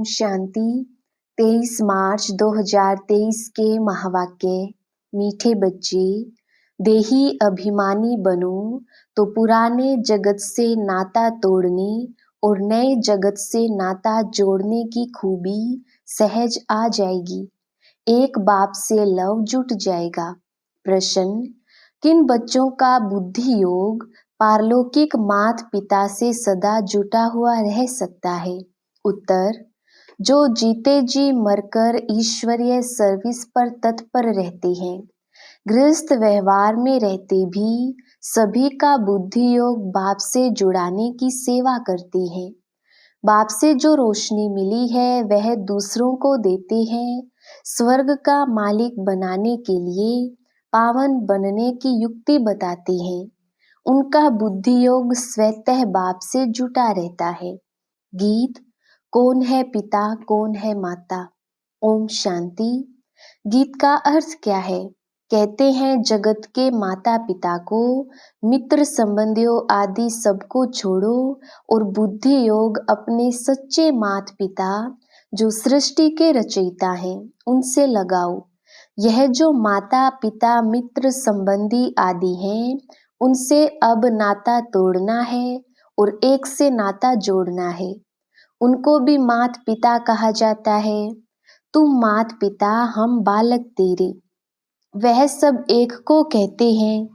ओम शांति। 23 मार्च 2023 के महावाक्य। मीठे बच्चे, देही अभिमानी बनो तो पुराने जगत से नाता तोड़ने और नए जगत से नाता जोड़ने की खूबी सहज आ जाएगी। एक बाप से लव जुट जाएगा। प्रश्न, किन बच्चों का बुद्धि योग पारलौकिक माता पिता से सदा जुटा हुआ रह सकता है? उत्तर, जो जीते जी मरकर ईश्वरीय सर्विस पर तत्पर रहते हैं। गृहस्थ व्यवहार में रहते भी सभी का बुद्धि योग बाप से जुड़ाने की सेवा करती है। बाप से जो रोशनी मिली है वह दूसरों को देते हैं। स्वर्ग का मालिक बनाने के लिए पावन बनने की युक्ति बताते हैं। उनका बुद्धि योग स्वतः बाप से जुटा रहता है। गीत, कौन है पिता कौन है माता? ओम शांति। गीत का अर्थ क्या है? कहते हैं जगत के माता पिता को, मित्र संबंधियों आदि सबको छोड़ो और बुद्धि योग अपने सच्चे माता पिता जो सृष्टि के रचयिता हैं उनसे लगाओ। यह जो माता पिता मित्र संबंधी आदि हैं उनसे अब नाता तोड़ना है और एक से नाता जोड़ना है। उनको भी मात पिता कहा जाता है। तुम मात पिता, हम बालक तेरे। वह सब एक को कहते हैं।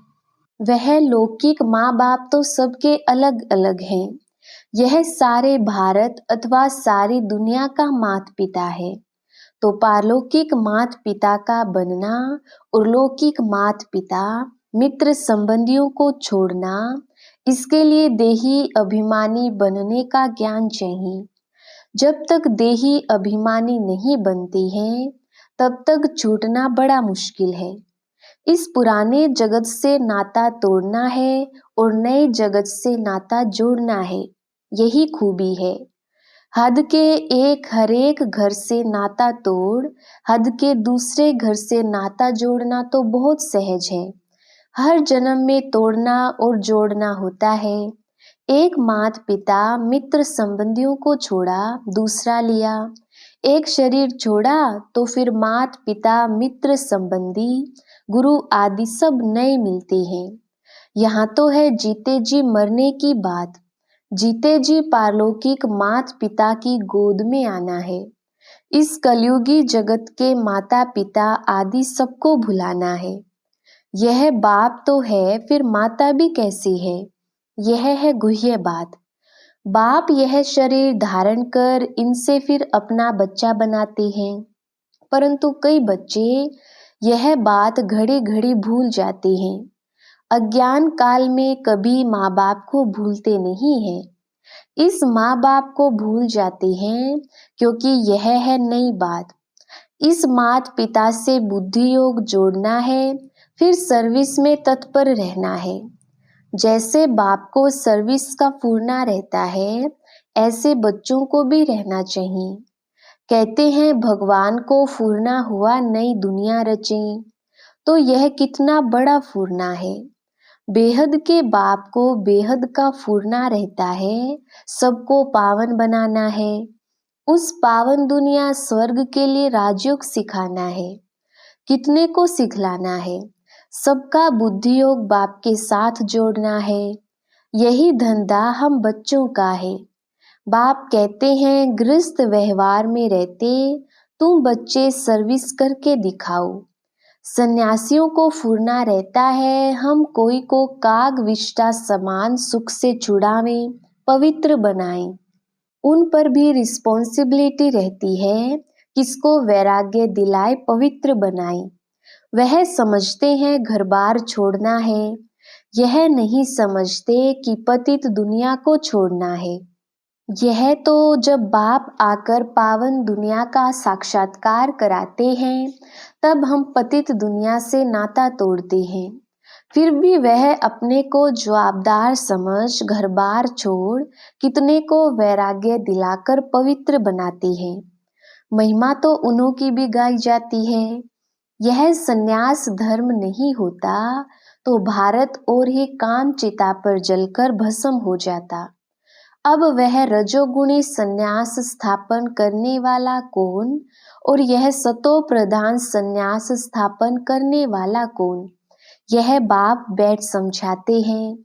वह लौकिक माँ बाप तो सबके अलग अलग हैं। यह सारे भारत अथवा सारी दुनिया का मात पिता है। तो पारलौकिक मात पिता का बनना और लौकिक मात पिता मित्र संबंधियों को छोड़ना, इसके लिए देही अभिमानी बनने का ज्ञान चाहिए। जब तक देही अभिमानी नहीं बनते हैं तब तक छूटना बड़ा मुश्किल है। इस पुराने जगत से नाता तोड़ना है और नए जगत से नाता जोड़ना है। यही खूबी है। हद के हर एक घर से नाता तोड़ हद के दूसरे घर से नाता जोड़ना तो बहुत सहज है। हर जन्म में तोड़ना और जोड़ना होता है। एक माता पिता मित्र संबंधियों को छोड़ा, दूसरा लिया। एक शरीर छोड़ा तो फिर माता पिता मित्र संबंधी गुरु आदि सब नए मिलते हैं। यहाँ तो है जीते जी मरने की बात। जीते जी पारलौकिक माता पिता की गोद में आना है। इस कलयुगी जगत के माता पिता आदि सबको भुलाना है। यह बाप तो है, फिर माता भी कैसी है? यह है गुह्य बात। बाप यह शरीर धारण कर इनसे फिर अपना बच्चा बनाते हैं, परंतु कई बच्चे यह बात घड़ी घड़ी भूल जाते हैं। अज्ञान काल में कभी माँ बाप को भूलते नहीं हैं। इस माँ बाप को भूल जाते हैं क्योंकि यह है नई बात। इस माता पिता से बुद्धि योग जोड़ना है, फिर सर्विस में तत्पर रहना है। जैसे बाप को सर्विस का फूरना रहता है, ऐसे बच्चों को भी रहना चाहिए। कहते हैं भगवान को फूरना हुआ नई दुनिया रचें, तो यह कितना बड़ा फूरना है। बेहद के बाप को बेहद का फूरना रहता है, सबको पावन बनाना है। उस पावन दुनिया स्वर्ग के लिए राजयोग सिखाना है। कितने को सिखलाना है? सबका बुद्धि योग बाप के साथ जोड़ना है। यही धंधा हम बच्चों का है। बाप कहते हैं गृहस्थ व्यवहार में रहते तुम बच्चे सर्विस करके दिखाओ। सन्यासियों को फूरना रहता है हम कोई को काग विष्टा समान सुख से छुड़ावें, पवित्र बनाएं। उन पर भी रिस्पॉन्सिबिलिटी रहती है, किसको वैराग्य दिलाए, पवित्र बनाए। वह समझते हैं घर बार छोड़ना है, यह नहीं समझते कि पतित दुनिया को छोड़ना है। यह तो जब बाप आकर पावन दुनिया का साक्षात्कार कराते हैं तब हम पतित दुनिया से नाता तोड़ते हैं। फिर भी वह अपने को जवाबदार समझ घर बार छोड़ कितने को वैराग्य दिलाकर पवित्र बनाते हैं। महिमा तो उन्हों की भी गाई जाती है। यह संन्यास धर्म नहीं होता तो भारत और ही काम चिता पर जलकर भस्म हो जाता। अब वह रजोगुणी संन्यास स्थापन करने वाला कौन और यह सतो प्रधान संन्यास स्थापन करने वाला कौन, यह बाप बैठ समझाते हैं।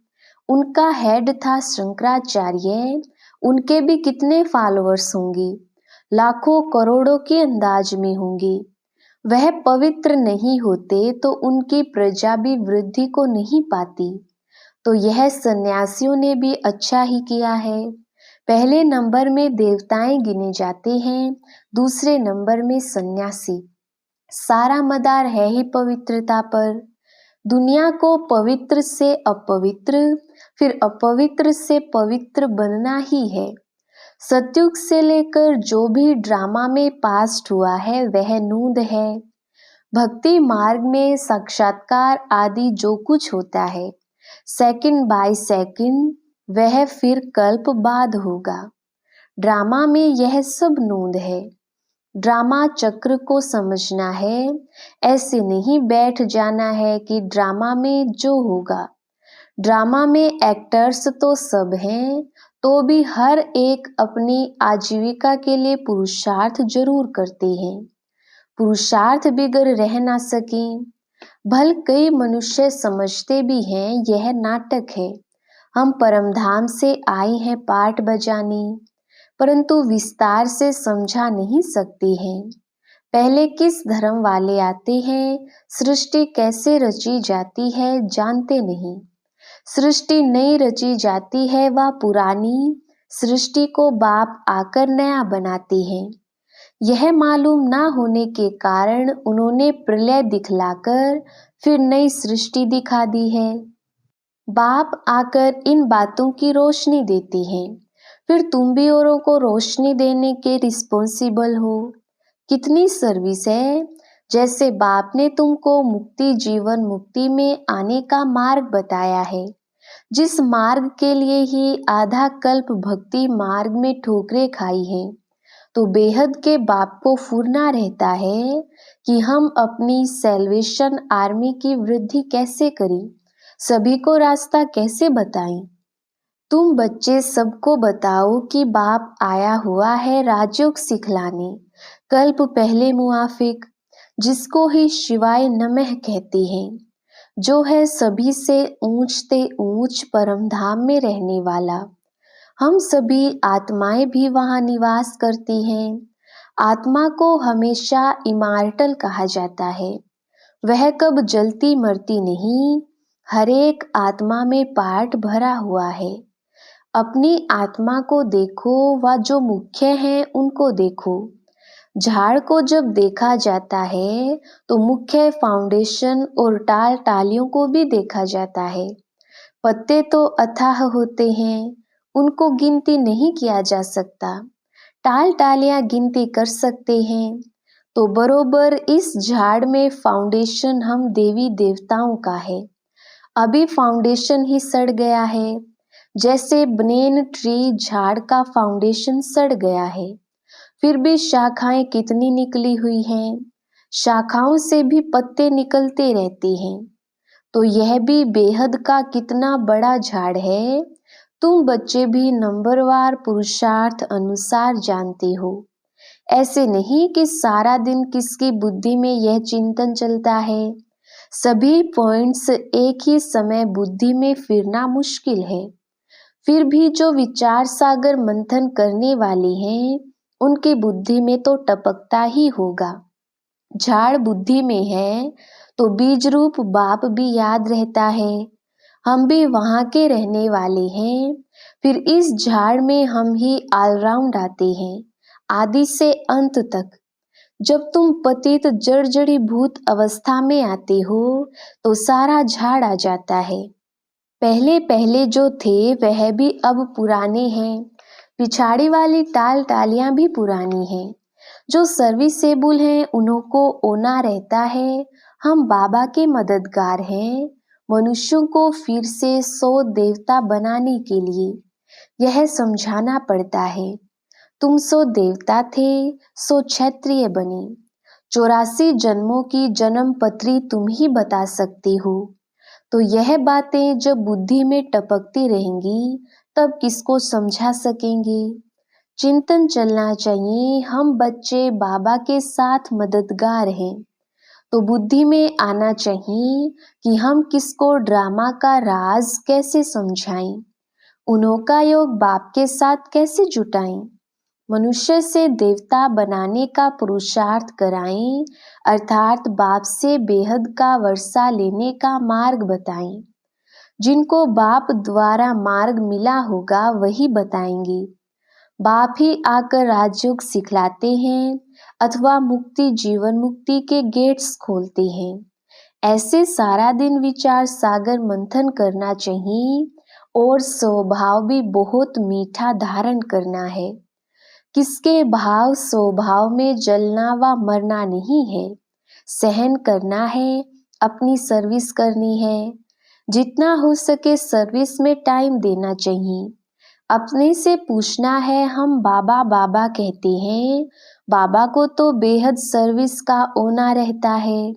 उनका हेड था शंकराचार्य, उनके भी कितने फॉलोअर्स होंगे, लाखों करोड़ों के अंदाज में होंगे। वह पवित्र नहीं होते तो उनकी प्रजा भी वृद्धि को नहीं पाती। तो यह सन्यासियों ने भी अच्छा ही किया है। पहले नंबर में देवताएं गिने जाते हैं, दूसरे नंबर में सन्यासी। सारा मदार है ही पवित्रता पर। दुनिया को पवित्र से अपवित्र, फिर अपवित्र से पवित्र बनना ही है। सतयुग से लेकर जो भी ड्रामा में पास्ट हुआ है वह नूंद है। भक्ति मार्ग में साक्षात्कार आदि जो कुछ होता है सेकंड बाय सेकंड, वह फिर कल्प बाद होगा। ड्रामा में यह सब नूंद है। ड्रामा चक्र को समझना है, ऐसे नहीं बैठ जाना है कि ड्रामा में जो होगा। ड्रामा में एक्टर्स तो सब हैं, तो भी हर एक अपनी आजीविका के लिए पुरुषार्थ जरूर करते हैं। पुरुषार्थ बिगर रह ना सके। भल कई मनुष्य समझते भी हैं यह नाटक है, हम परमधाम से आए हैं पाठ बजाने, परंतु विस्तार से समझा नहीं सकते हैं। पहले किस धर्म वाले आते हैं, सृष्टि कैसे रची जाती है जानते नहीं। सृष्टि नई रची जाती है व पुरानी सृष्टि को बाप आकर नया बनाते हैं। यह मालूम ना होने के कारण उन्होंने प्रलय दिखलाकर फिर नई सृष्टि दिखा दी है। बाप आकर इन बातों की रोशनी देते हैं, फिर तुम भी औरों को रोशनी देने के रिस्पॉन्सिबल हो। कितनी सर्विस है। जैसे बाप ने तुमको मुक्ति जीवन मुक्ति में आने का मार्ग बताया है, जिस मार्ग के लिए ही आधा कल्प भक्ति मार्ग में ठोकरें खाई हैं, तो बेहद के बाप को फुरना रहता है कि हम अपनी सैल्वेशन आर्मी की वृद्धि कैसे करें, सभी को रास्ता कैसे बताएं। तुम बच्चे सबको बताओ कि बाप आया हुआ है राजयोग सिखलाने, कल्प पहले मुआफिक, जिसको ही शिवाय नमः कहते हैं, जो है सभी से ऊंचते ऊंच परमधाम में रहने वाला। हम सभी आत्माएं भी वहां निवास करती हैं। आत्मा को हमेशा इमार्टल कहा जाता है। वह कब जलती मरती नहीं। हर एक आत्मा में पार्ट भरा हुआ है। अपनी आत्मा को देखो व जो मुख्य हैं उनको देखो। झाड़ को जब देखा जाता है तो मुख्य फाउंडेशन और टाल टालियों को भी देखा जाता है। पत्ते तो अथाह होते हैं, उनको गिनती नहीं किया जा सकता। टाल टालियां गिनती कर सकते हैं। तो बरोबर इस झाड़ में फाउंडेशन हम देवी देवताओं का है। अभी फाउंडेशन ही सड़ गया है। जैसे बनेन ट्री झाड़ का फाउंडेशन सड़ गया है, फिर भी शाखाएं कितनी निकली हुई हैं। शाखाओं से भी पत्ते निकलते रहते हैं। तो यह भी बेहद का कितना बड़ा झाड़ है। तुम बच्चे भी नंबरवार पुरुषार्थ अनुसार जानते हो। ऐसे नहीं कि सारा दिन किसकी बुद्धि में यह चिंतन चलता है। सभी पॉइंट्स एक ही समय बुद्धि में फिरना मुश्किल है। फिर भी जो विचार सागर मंथन करने वाले हैं, उनकी बुद्धि में तो टपकता ही होगा। झाड़ बुद्धि में है तो बीज रूप बाप भी याद रहता है। हम भी वहां के रहने वाले हैं। फिर इस झाड़ में हम ही ऑलराउंड आते हैं, आदि से अंत तक। जब तुम पतित जर्जरी भूत अवस्था में आते हो तो सारा झाड़ आ जाता है। पहले पहले जो थे वह भी अब पुराने हैं। पिछाड़ी वाली टाल टालियां भी पुरानी हैं। जो सर्विसेबल हैं उन्हों को ओना रहता है। हम बाबा के मददगार हैं, मनुष्यों को फिर से 100 देवता बनाने के लिए। यह समझाना पड़ता है। तुम 100 देवता थे, 100 क्षत्रिय बने। 84 जन्मों की जन्म पत्री तुम ही बता सकते हो। तो यह बातें जब बुद्धि में टपकती रहेंगी तब किसको समझा सकेंगे। चिंतन चलना चाहिए, हम बच्चे बाबा के साथ मददगार हैं। तो बुद्धि में आना चाहिए कि हम किसको ड्रामा का राज कैसे समझाएं, उन्हों का योग बाप के साथ कैसे जुटाएं, मनुष्य से देवता बनाने का पुरुषार्थ कराएं, अर्थात बाप से बेहद का वर्षा लेने का मार्ग बताएं। जिनको बाप द्वारा मार्ग मिला होगा वही बताएंगे। बाप ही आकर राजयोग सिखलाते हैं अथवा मुक्ति जीवन मुक्ति के गेट्स खोलते हैं। ऐसे सारा दिन विचार सागर मंथन करना चाहिए और स्वभाव भी बहुत मीठा धारण करना है। किसके भाव स्वभाव में जलना व मरना नहीं है, सहन करना है, अपनी सर्विस करनी है। जितना हो सके सर्विस में टाइम देना चाहिए। अपने से पूछना है, हम बाबा बाबा कहते हैं, बाबा को तो बेहद सर्विस का ओना रहता है।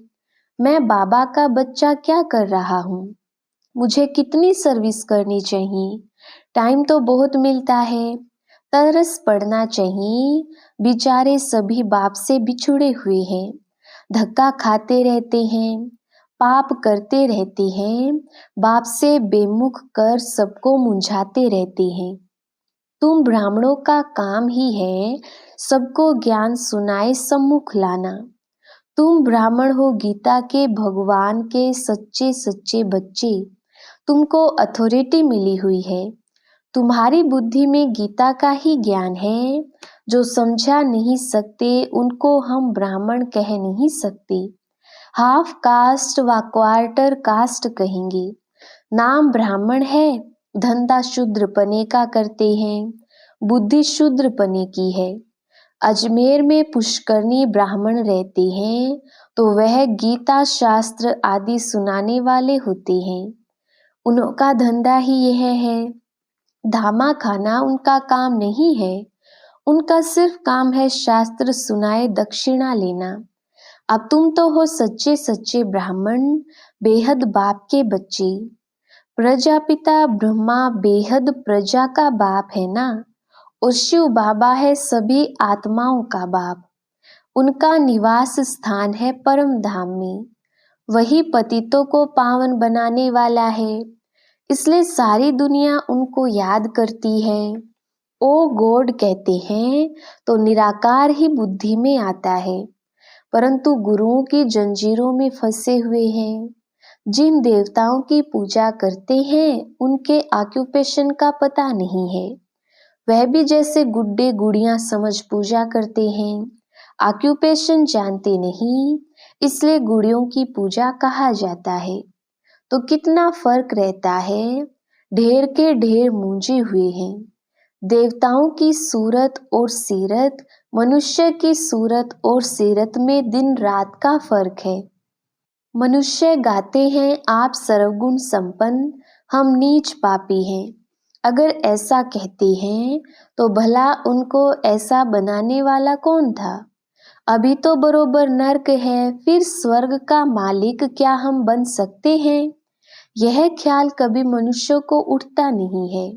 मैं बाबा का बच्चा क्या कर रहा हूँ, मुझे कितनी सर्विस करनी चाहिए, टाइम तो बहुत मिलता है। तरस पड़ना चाहिए, बेचारे सभी बाप से बिछुड़े हुए हैं, धक्का खाते रहते हैं, पाप करते रहते हैं, बाप से बेमुख कर सबको मुंझाते रहते हैं। तुम ब्राह्मणों का काम ही है सबको ज्ञान सुनाए सम्मुख लाना। तुम ब्राह्मण हो गीता के भगवान के सच्चे सच्चे बच्चे, तुमको अथॉरिटी मिली हुई है। तुम्हारी बुद्धि में गीता का ही ज्ञान है। जो समझा नहीं सकते उनको हम ब्राह्मण कह नहीं सकते, हाफ कास्ट व क्वार्टर कास्ट कहेंगे। नाम ब्राह्मण है, धंधा शूद्र पने का करते हैं, बुद्धि शूद्र पने की है। अजमेर में पुष्करणी ब्राह्मण रहते हैं तो वह गीता शास्त्र आदि सुनाने वाले होते हैं। उनका धंधा ही यह है, धामा खाना उनका काम नहीं है। उनका सिर्फ काम है शास्त्र सुनाए दक्षिणा लेना। अब तुम तो हो सच्चे सच्चे ब्राह्मण, बेहद बाप के बच्चे। प्रजापिता ब्रह्मा बेहद प्रजा का बाप है ना, और शिव बाबा है सभी आत्माओं का बाप। उनका निवास स्थान है परम धाम में, वही पतितों को पावन बनाने वाला है। इसलिए सारी दुनिया उनको याद करती है। ओ गॉड कहते हैं तो निराकार ही बुद्धि में आता है, परंतु गुरुओं की जंजीरों में फंसे हुए हैं। जिन देवताओं की पूजा करते हैं उनके ऑक्यूपेशन का पता नहीं है, वह भी जैसे गुड्डे गुड़ियां समझ पूजा करते हैं, ऑक्यूपेशन जानते नहीं, इसलिए गुड़ियों की पूजा कहा जाता है। तो कितना फर्क रहता है, ढेर के ढेर मूंजे हुए हैं। देवताओं की सूरत और सीरत, मनुष्य की सूरत और सीरत में दिन रात का फर्क है। मनुष्य गाते हैं आप सर्वगुण संपन्न, हम नीच पापी हैं। अगर ऐसा कहते हैं तो भला उनको ऐसा बनाने वाला कौन था? अभी तो बरोबर नर्क है, फिर स्वर्ग का मालिक क्या हम बन सकते हैं? यह ख्याल कभी मनुष्यों को उठता नहीं है।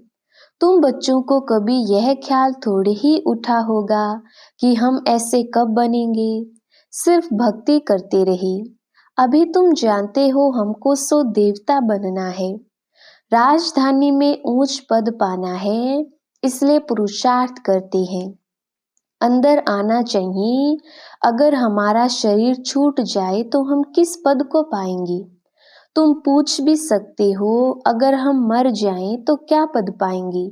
तुम बच्चों को कभी यह ख्याल थोड़े ही उठा होगा कि हम ऐसे कब बनेंगे। सिर्फ भक्ति करते रहे। अभी तुम जानते हो हमको सो देवता बनना है, राजधानी में ऊंच पद पाना है, इसलिए पुरुषार्थ करते हैं। अंदर आना चाहिए। अगर हमारा शरीर छूट जाए तो हम किस पद को पाएंगे? तुम पूछ भी सकते हो, अगर हम मर जाएं तो क्या पद पाएंगे?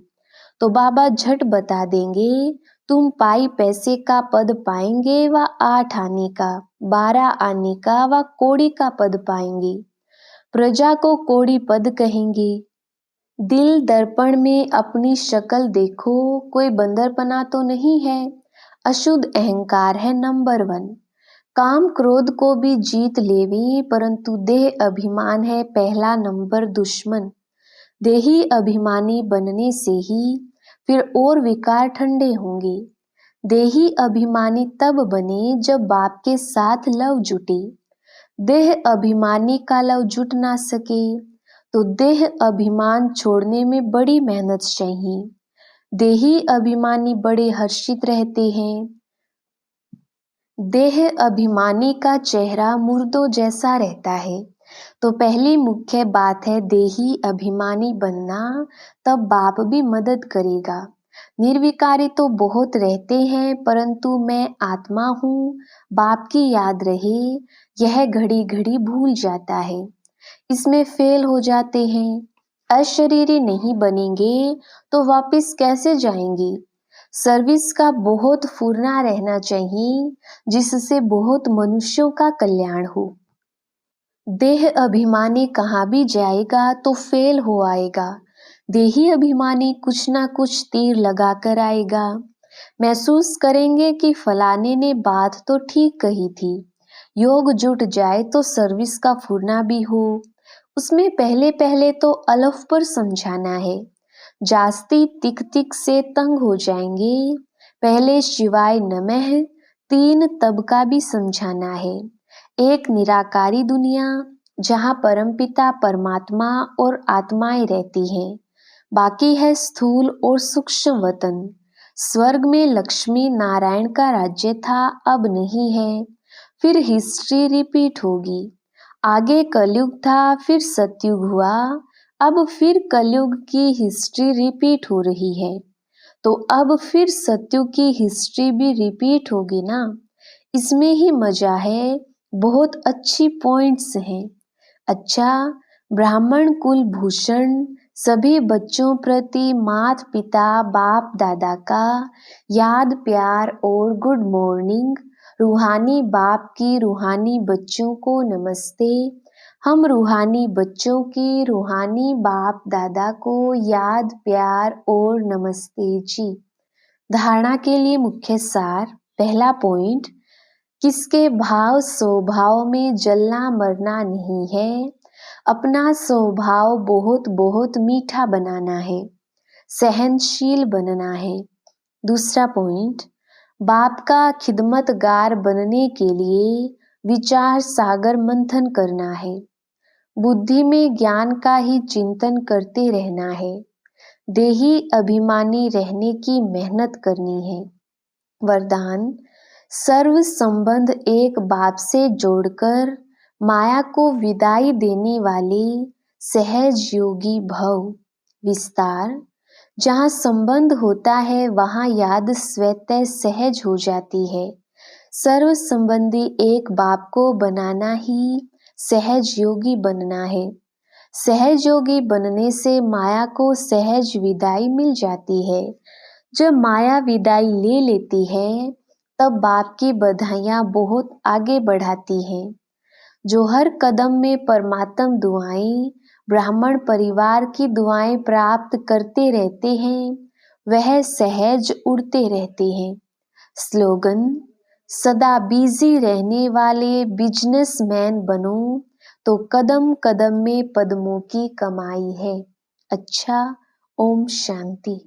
तो बाबा झट बता देंगे, तुम पाई पैसे का पद पाएंगे व 8 आने का, 12 आने का व कोड़ी का पद पाएंगे। प्रजा को कोड़ी पद कहेंगे। दिल दर्पण में अपनी शक्ल देखो, कोई बंदरपना तो नहीं है। अशुद्ध अहंकार है नंबर 1। काम क्रोध को भी जीत लेवी, परंतु देह अभिमान है पहला नंबर दुश्मन। देही अभिमानी बनने से ही फिर और विकार ठंडे होंगे। देही अभिमानी तब बने जब बाप के साथ लव जुटे। देह अभिमानी का लव जुट ना सके तो देह अभिमान छोड़ने में बड़ी मेहनत चाहिए। देही अभिमानी बड़े हर्षित रहते हैं। देह अभिमानी का चेहरा मुर्दों जैसा रहता है। तो पहली मुख्य बात है देही अभिमानी बनना, तब बाप भी मदद करेगा। निर्विकारी तो बहुत रहते हैं, परंतु मैं आत्मा हूँ, बाप की याद रहे, यह घड़ी घड़ी भूल जाता है। इसमें फेल हो जाते हैं। अशरीरी नहीं बनेंगे तो वापस कैसे जाएंगे। सर्विस का बहुत फुरना रहना चाहिए, जिससे बहुत मनुष्यों का कल्याण हो। देह अभिमानी कहाँ भी जाएगा तो फेल हो आएगा। देही अभिमानी कुछ ना कुछ तीर लगा कर आएगा। महसूस करेंगे कि फलाने ने बात तो ठीक कही थी। योग जुट जाए तो सर्विस का फुरना भी हो। उसमें पहले पहले तो अलफ पर समझाना है। जास्ती तिक तिक से तंग हो जाएंगे। पहले शिवाय नमः 3 तब का भी समझाना है। एक निराकारी दुनिया जहाँ परमपिता परमात्मा और आत्माएं रहती हैं। बाकी है स्थूल और सूक्ष्म वतन। स्वर्ग में लक्ष्मी नारायण का राज्य था, अब नहीं है। फिर हिस्ट्री रिपीट होगी। आगे कलयुग था, फिर सतयुग हुआ, अब फिर कलयुग की हिस्ट्री रिपीट हो रही है। तो अब फिर सतयुग की हिस्ट्री भी रिपीट होगी ना। इसमें ही मजा है, बहुत अच्छी पॉइंट्स हैं। अच्छा, ब्राह्मण कुल भूषण सभी बच्चों प्रति माता पिता बाप दादा का याद प्यार और गुड मॉर्निंग। रूहानी बाप की रूहानी बच्चों को नमस्ते। हम रूहानी बच्चों की रूहानी बाप दादा को याद प्यार और नमस्ते जी। धारणा के लिए मुख्य सार। पहला पॉइंट, किसके भाव स्वभाव में जलना मरना नहीं है। अपना स्वभाव बहुत बहुत मीठा बनाना है, सहनशील बनना है। दूसरा पॉइंट, बाप का खिदमतगार बनने के लिए विचार सागर मंथन करना है। बुद्धि में ज्ञान का ही चिंतन करते रहना है। देही अभिमानी रहने की मेहनत करनी है। वरदान, सर्व संबंध एक बाप से जोड़कर माया को विदाई देने वाले सहज योगी भव। विस्तार, जहाँ संबंध होता है वहाँ याद स्वतः सहज हो जाती है। सर्व संबंधी एक बाप को बनाना ही सहज योगी बनना है। सहज योगी बनने से माया को सहज विदाई मिल जाती है। जब माया विदाई ले लेती है, तब बाप की बधाइयाँ बहुत आगे बढ़ाती हैं। जो हर कदम में परमात्म दुआएं, ब्राह्मण परिवार की दुआएं प्राप्त करते रहते हैं, वह सहज उड़ते रहते हैं। स्लोगन, सदा बिजी रहने वाले बिजनेसमैन बनो तो कदम कदम में पद्मों की कमाई है। अच्छा, ओम शांति।